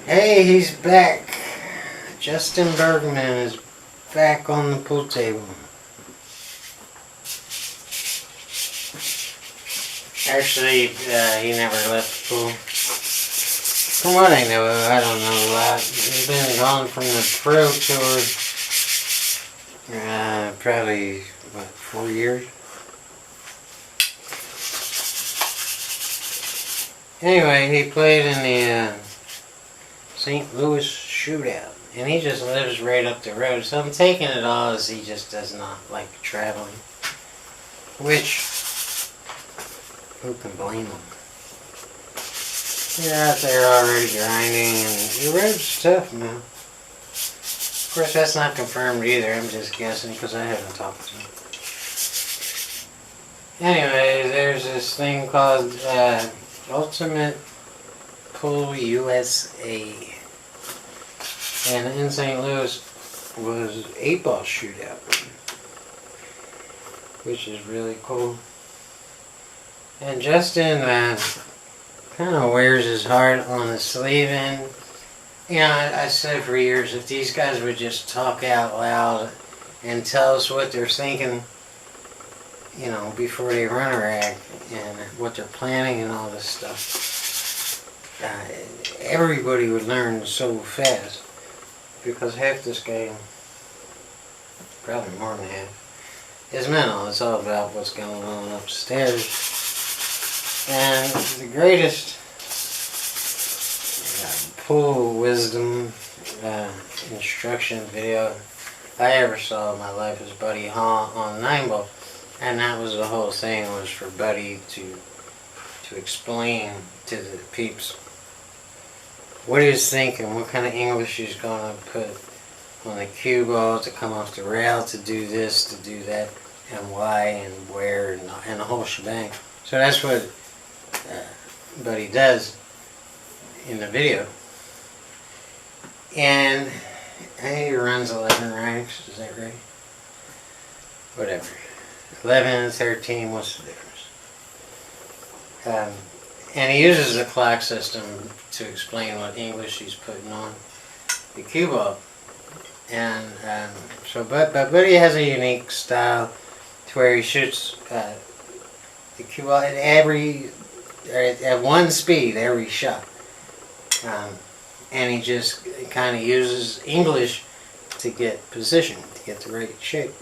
Hey, he's back. Justin Bergman is back on the pool table. Actually, he never left the pool. From what I know, I don't know a lot. He's been gone from the pro tour probably, 4 years? Anyway, he played in the St. Louis shootout, and he just lives right up the road, so I'm taking it all as he just does not like traveling, which, who can blame him? You're out there already grinding, and the road's tough, man. Of course, that's not confirmed either, I'm just guessing because I haven't talked to him. Anyway, there's this thing called Ultimate.pro USA. And in St. Louis was 8-ball shootout, which is really cool. And Justin kind of wears his heart on his sleeve. And you know, I said for years, if these guys would just talk out loud and tell us what they're thinking, you know, before they run a rack and what they're planning and all this stuff, everybody would learn so fast. Because half this game, probably more than half, is mental. It's all about what's going on upstairs. And the greatest pool wisdom instruction video I ever saw in my life was Buddy Hall on 9-ball. And that was the whole thing, was for Buddy to explain to the peeps what he was thinking, what kind of English he's going to put on the cue ball to come off the rail, to do this, to do that, and why, and where, and the whole shebang. So that's what Buddy does in the video. And he runs 11 ranks, is that right? Whatever. 11 and 13, what's the difference? And he uses the clock system to explain what English he's putting on the cue ball. And but Buddy has a unique style to where he shoots the cue ball at one speed every shot. And he just kind of uses English to get position, to get the right shape.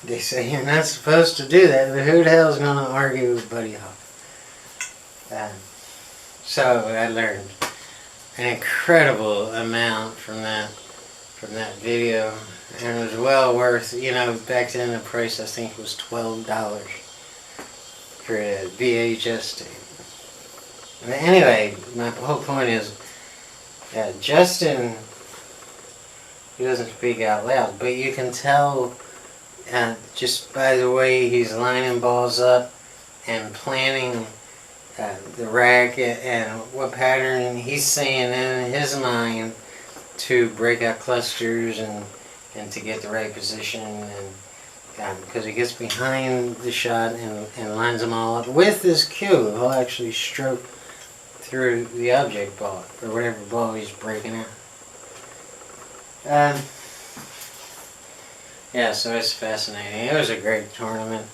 They say you're not supposed to do that, but who the hell is going to argue with Buddy Hall? So I learned an incredible amount from that video, and it was well worth. You know, back then the price I think was $12 for a VHS tape. But anyway, my whole point is Justin, he doesn't speak out loud, but you can tell. Just by the way he's lining balls up and planning the rack and what pattern he's seeing in his mind to break out clusters and to get the right position, and because he gets behind the shot and lines them all up with this cue, he'll actually stroke through the object ball or whatever ball he's breaking out. Yeah, so it's fascinating. It was a great tournament,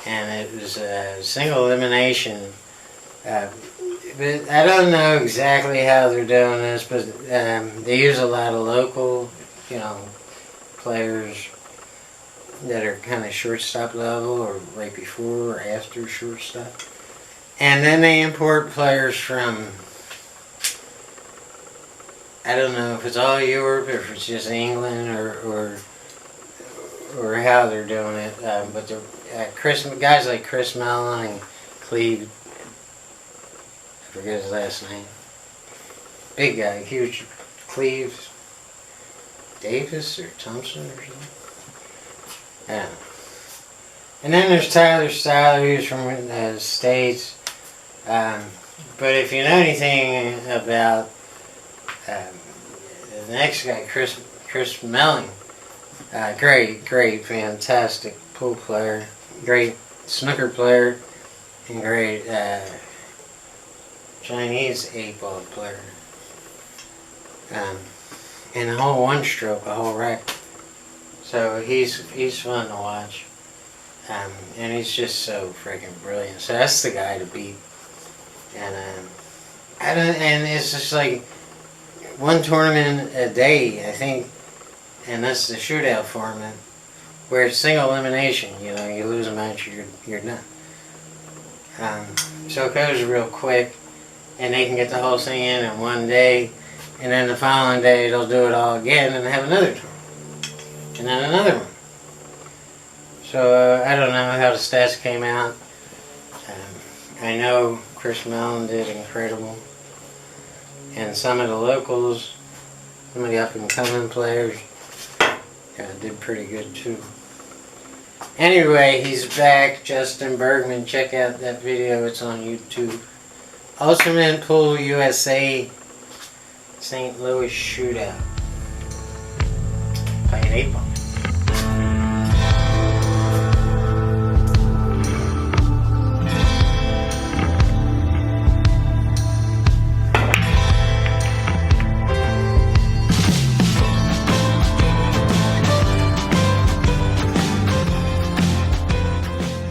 and it was a single elimination. But I don't know exactly how they're doing this, but they use a lot of local, you know, players that are kind of shortstop level or right before or after shortstop. And then they import players from, I don't know if it's all Europe or if it's just England or how they're doing it, but the guys like Chris Mellon and Cleve, I forget his last name, big guy, huge, Cleve Davis or Thompson or something, yeah. And then there's Tyler Styler, who's from the States, but if you know anything about the next guy, Chris Mellon, great, fantastic pool player, great snooker player, and great Chinese 8-ball player. And a whole one stroke, a whole rack. So he's fun to watch. And he's just so freaking brilliant. So that's the guy to beat. And and it's just like one tournament a day, I think, and that's the shootout format, where it's single elimination. You know, you lose a match, you're done. So it goes real quick, and they can get the whole thing in one day, and then the following day they'll do it all again and have another tournament, and then another one. So I don't know how the stats came out. I know Chris Mellon did incredible, and some of the locals, some of the up-and-coming players, did pretty good too. Anyway, he's back, Justin Bergman. Check out that video, it's on YouTube. Ultimate Pool USA St. Louis Shootout. Playing 8-ball.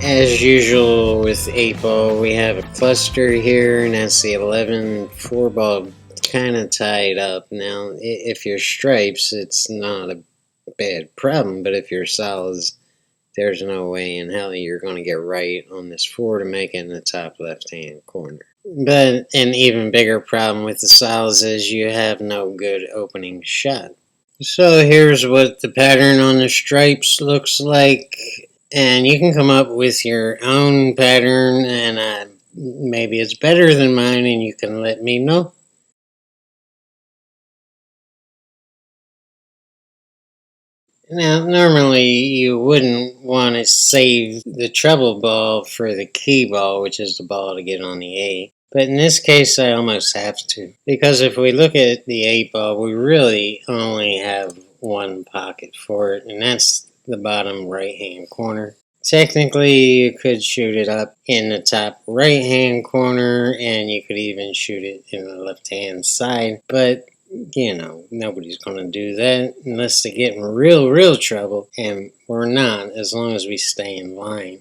As usual with 8-ball, we have a cluster here, and that's the 11 4-ball kind of tied up. Now, if you're stripes, it's not a bad problem, but if you're solids, there's no way in hell you're going to get right on this 4 to make it in the top left-hand corner. But an even bigger problem with the solids is you have no good opening shot. So here's what the pattern on the stripes looks like. And you can come up with your own pattern, and maybe it's better than mine, and you can let me know. Now, normally you wouldn't want to save the treble ball for the key ball, which is the ball to get on the 8. But in this case, I almost have to. Because if we look at the 8-ball, we really only have one pocket for it, and that's the bottom right-hand corner. Technically, you could shoot it up in the top right-hand corner, and you could even shoot it in the left-hand side, but you know, nobody's going to do that unless they get in real trouble, and we're not, as long as we stay in line.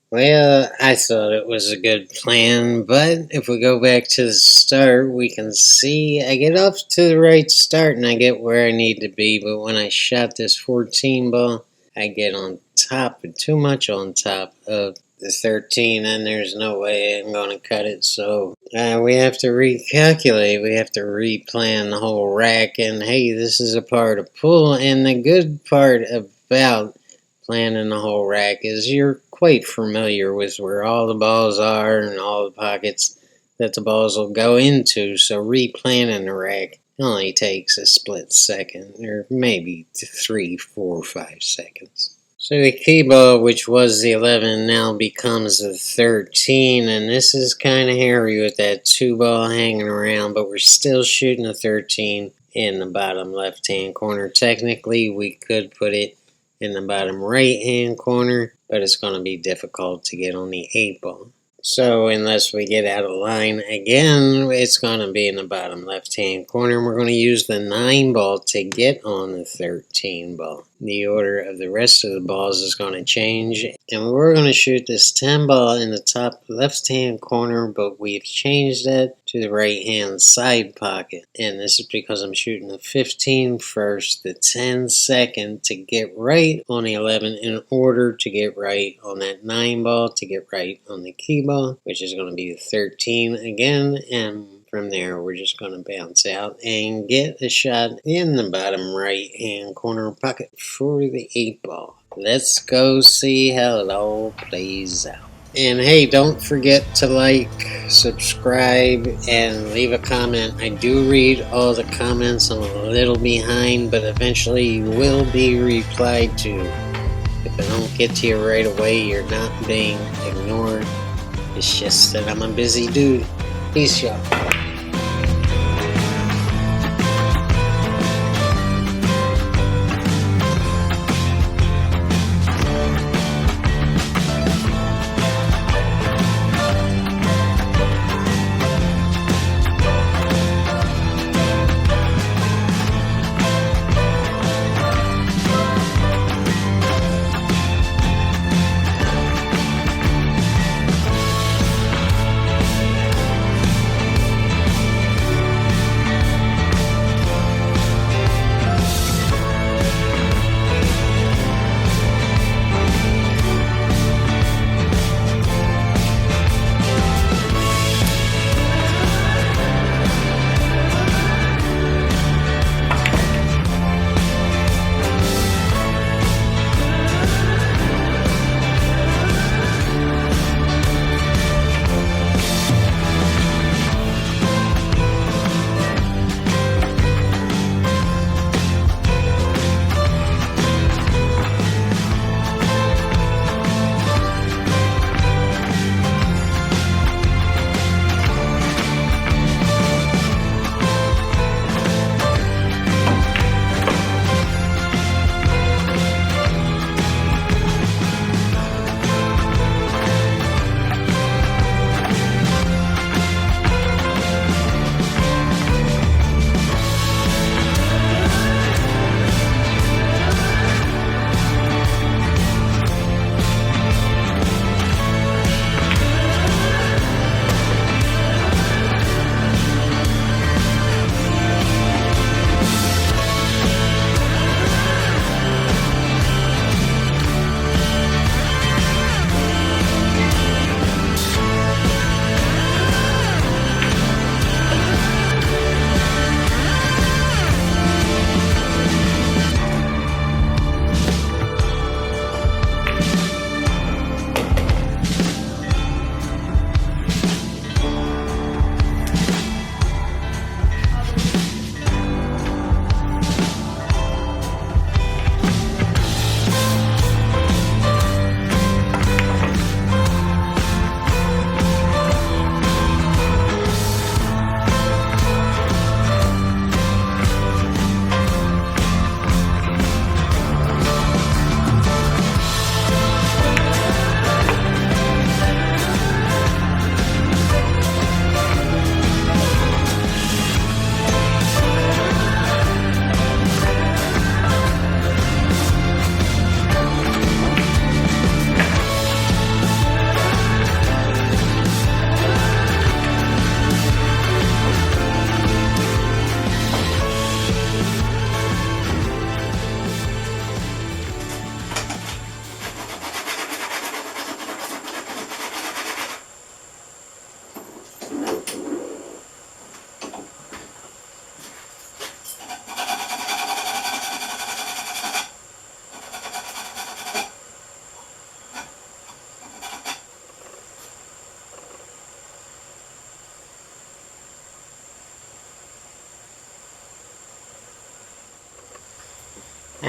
Well, I thought it was a good plan, but if we go back to the start, we can see I get off to the right start and I get where I need to be, but when I shot this 14 ball, I get on top, too much on top of the 13, and there's no way I'm going to cut it, so we have to recalculate, we have to replan the whole rack, and hey, this is a part of pool, and the good part about planning the whole rack is you're quite familiar with where all the balls are and all the pockets that the balls will go into, so replanning the rack only takes a split second, or maybe 3, 4, 5 seconds. So the key ball, which was the 11, now becomes the 13, and this is kind of hairy with that 2 ball hanging around, but we're still shooting a 13 in the bottom left-hand corner. Technically, we could put it in the bottom right-hand corner, but it's going to be difficult to get on the 8 ball. So unless we get out of line again, it's going to be in the bottom left-hand corner. We're going to use the 9 ball to get on the 13 ball. The order of the rest of the balls is going to change, and we're going to shoot this 10 ball in the top left-hand corner, but we've changed that to the right-hand side pocket. And this is because I'm shooting the 15 first, the 10 second to get right on the 11 in order to get right on that 9 ball, to get right on the key ball, which is going to be the 13 again, and from there, we're just going to bounce out and get a shot in the bottom right-hand corner pocket for the 8 ball. Let's go see how it all plays out. And hey, don't forget to like, subscribe, and leave a comment. I do read all the comments. I'm a little behind, but eventually you will be replied to. If I don't get to you right away, you're not being ignored. It's just that I'm a busy dude. Peace, y'all.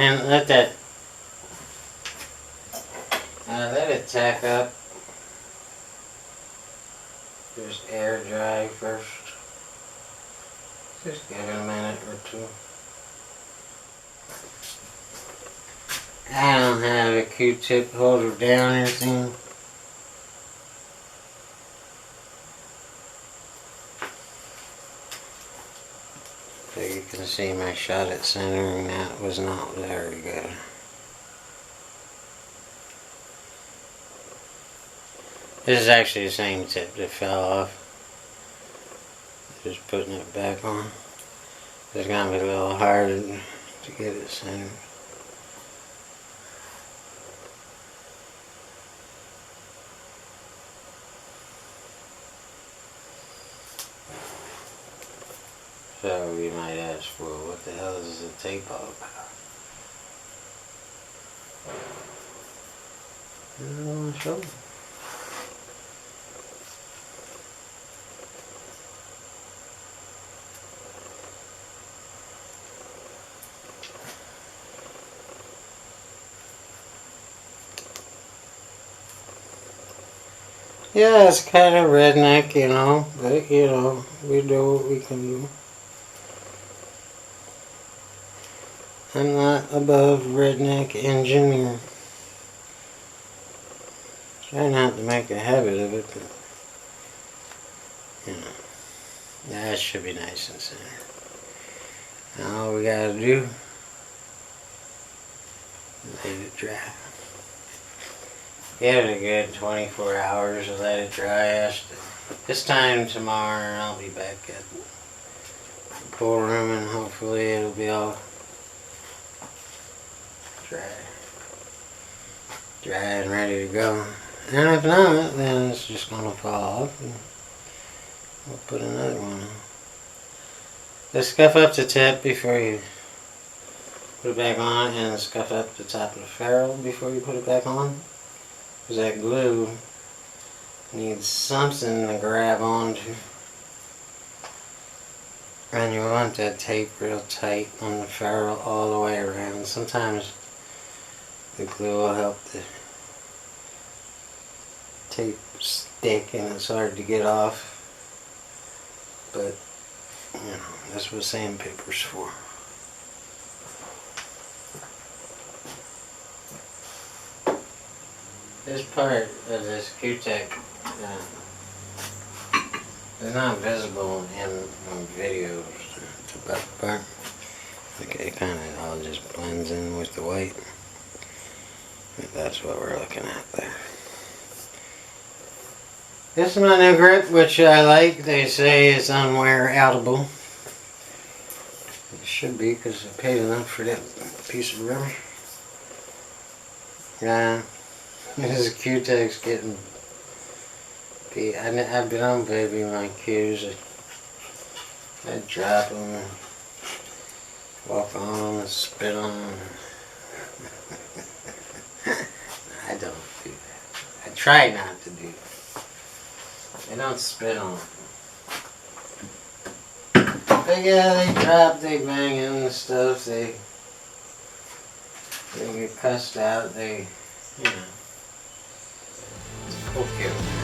And let it tack up. Just air dry first. Just give it a minute or two. I don't have a Q-tip holder down or anything. So you can see my shot at centering that was not very good. This is actually the same tip that fell off. Just putting it back on. It's gonna be a little harder to get it centered. So you might ask, well, what the hell is the tape all about? I don't want to show you. Yeah, it's kind of redneck, you know, but you know, we do what we can do. I'm not above redneck engineer. Try not to make a habit of it, but you know, that should be nice and centered. Now all we gotta do is let it dry. Give it a good 24 hours to let it dry. This time tomorrow I'll be back at the pool room and hopefully it'll be all dry and ready to go. And if not, then it's just gonna fall off and we'll put another one on. Just scuff up the tip before you put it back on, and scuff up the top of the ferrule before you put it back on. Because that glue needs something to grab onto. And you want that tape real tight on the ferrule all the way around. Sometimes the glue will help the tape stick and it's hard to get off. But, you know, that's what sandpaper's for. This part of this Q-tech is not visible in videos. The back part. It kind of all just blends in with the white. But that's what we're looking at there. This is my new grip, which I like. They say it's unwear outable. It should be, because I paid enough for that piece of rubber. Yeah. This Q-tech's getting beat. I've been on baby my Q's. I drop them and walk on them and spit on them. I don't do that. I try not to do that. I don't spit on them. But yeah, they drop, they bang in stuff, they get cussed out, you know. Okay.